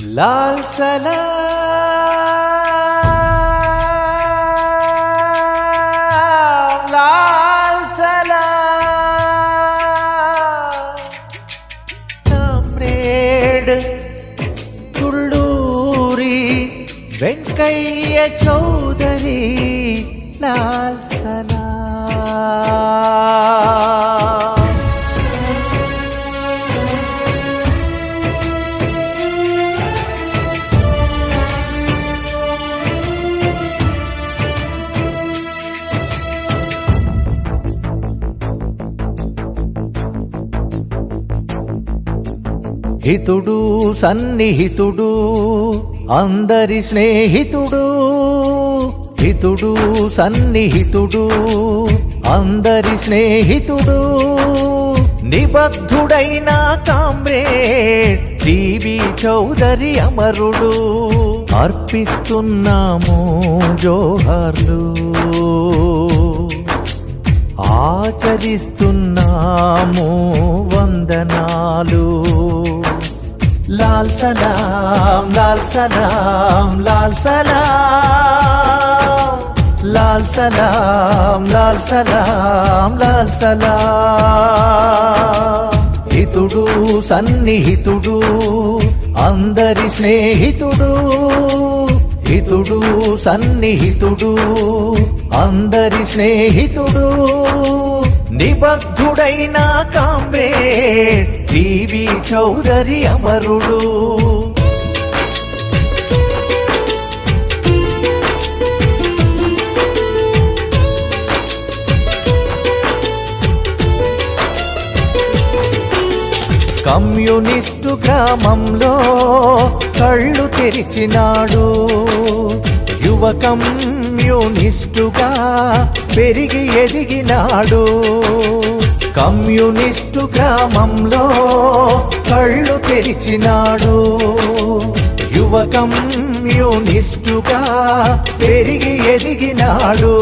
लाल सलाम लाल सलाम काम्रेड कुल्लूरी वेंकయ్య चौधरी लाल सलाम హితుడు సన్నిహితుడు అందరి స్నేహితుడు హితుడు సన్నిహితుడు అందరి స్నేహితుడు నిబద్ధుడైన కామ్రేడ్ టీవీ చౌదరి అమరుడు అర్పిస్తున్నాము జోహార్లు ఆచరిస్తున్నాము వందనాలు लाल सलाम लाल सलाम लाल सलाम लाल सलाम लाल सलाम लाल सलाम हितुडु सन्निहितुडु अंदरि स्नेहितुडु हितुडु सन्निहितुडु अंदरि स्नेहितुडु నిబద్ధుడైన కామ్రేడ్ టీవీ చౌదరి అమరుడు కమ్యూనిస్టు గ్రామంలో కళ్ళు తెరిచినాడు యువ కమ్యూనిస్టుగా పెరిగి ఎదిగినాడు కమ్యూనిస్టు గ్రామంలో కళ్ళు తెరిచినాడు యువ కమ్యూనిస్టుగా పెరిగి ఎదిగినాడు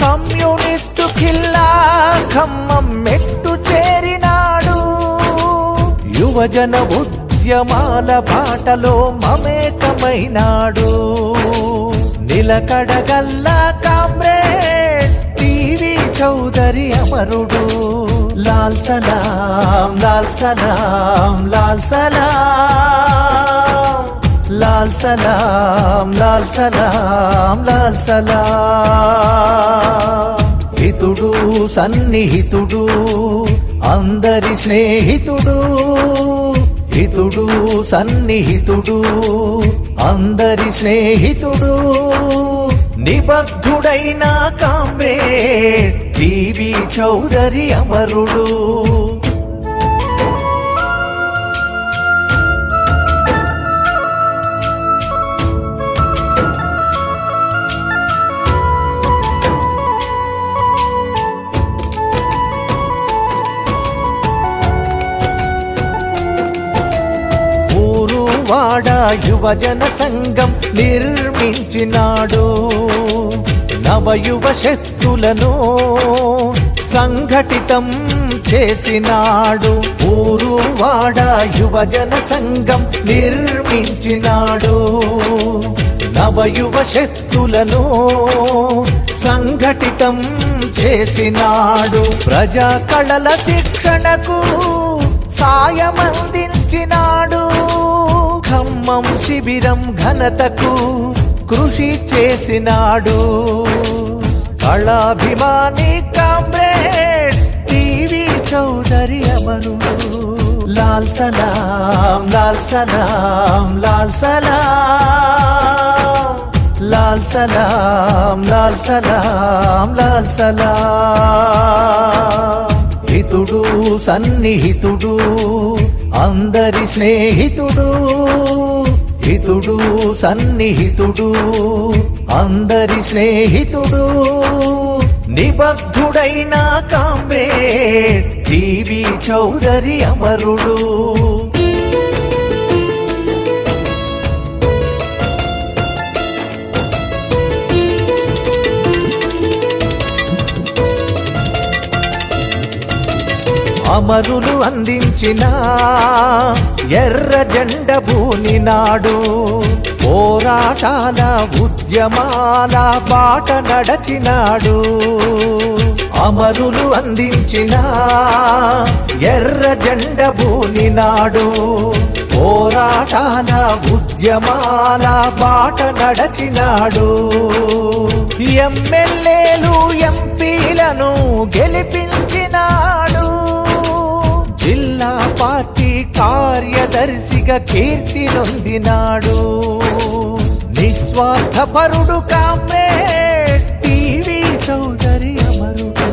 కమ్యూనిస్టు ఖిల్లా ఖమ్మం మెట్టు చేరినాడు యువజన ఉద్యమాల బాటలో మమేకమైనాడు నిలకడగల్లా కామ్రేడ్ టీవీ చౌదరి అమరుడు లాల్ సలాం లాల్ సలాం లాల్ సలాం లాల్ సలాం లాల్ సలాం లాల్ సలాం హితుడు సన్నిహితుడు అందరి స్నేహితుడు హితుడు సన్నిహితుడు అందరి స్నేహితుడు నిబద్ధుడైన కామ్రేడ్ టీవీ చౌదరి అమరుడు వాడ యువజన సంఘం నిర్మించినాడు నవయువ శక్తులను సంఘటితం చేసినాడు ఊరు వాడ యువజన సంఘం నిర్మించినాడు నవయువ శక్తులను సంఘటితం చేసినాడు ప్రజా కళల శిక్షణకు సాయమందించినాడు ఖమ్మం శిబిరం ఘనతకు కృషి చేసినాడు కళాభిమాని కామ్రేడ్ టీవీ చౌదరి అమరుడు లాల్ సలాం లాల్ సలాం లాల్ సలాం లాల్ సలాం లాల్ సలాం లాల్ సలాం హితుడు సన్నిహితుడు అందరి స్నేహితుడు హితుడు సన్నిహితుడు అందరి స్నేహితుడు నిబద్ధుడైన కామ్రేడ్ టీవీ చౌదరి అమరుడు అమరులు అందించిన ఎర్ర జెండ బూనినాడు పోరాటాల ఉద్యమాల బాట నడచినాడు అమరులు అందించిన ఎర్ర జెండ బూనినాడు పోరాటాల ఉద్యమాల బాట నడచినాడు ఎమ్మెల్యేలు ఎంపీలను గెలిపించినాడు జిల్లా పార్టీ కార్యదర్శిగా కీర్తి నొందినాడు నిస్వార్థపరుడు కామ్రేడ్ టీవీ చౌదరి అమరుడు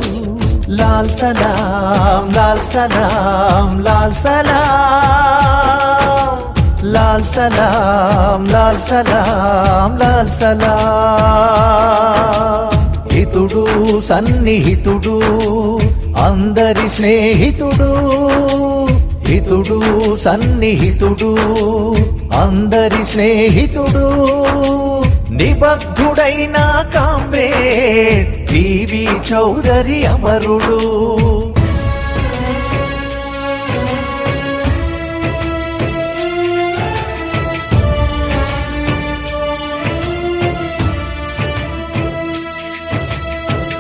లాల్ సలాం లాల్ సలాం లాల్ సలాం లాల్ సలాం లాల్ సలాం లాల్ సలాం హితుడు సన్నిహితుడు అందరి స్నేహితుడు హితుడు సన్నిహితుడు అందరి స్నేహితుడు నిబద్ధుడైన కామ్రేడ్ టీవీ చౌదరి అమరుడు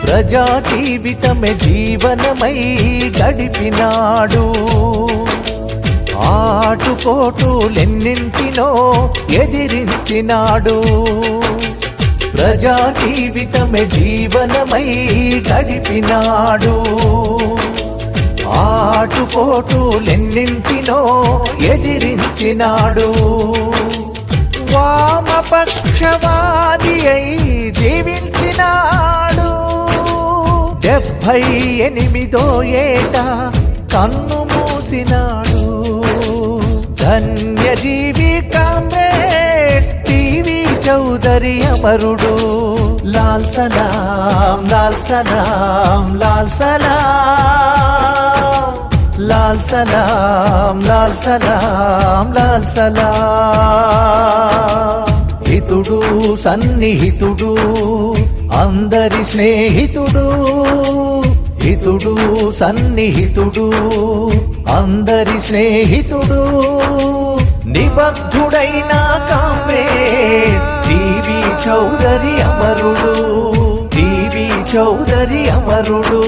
ప్రజా జీవితమే జీవనమై గడిపినాడు ఆటుపోటులెన్నింటినో ఎదిరించినాడు ప్రజా జీవితమే జీవనమై గడిపినాడు ఆటుపోటులెన్నింటినో ఎదిరించినాడు వామపక్షవాది అయి జీవించినాడు 78వ ఏట కన్ను మూసినాడు ధన్యజీవి కామ్రేడ్ టీవీ చౌదరి అమరుడు లాల్ సలాం లాల్ సలాం లాల్ సలాం లాల్ సలాం లాల్ సలాం లాల్ సలాం హితుడు సన్నిహితుడు అందరి స్నేహితుడు హితుడు సన్నిహితుడు అందరి స్నేహితుడు నిబద్ధుడైన కామ్రేడ్ టీవీ చౌదరి అమరుడు టీవీ చౌదరి అమరుడు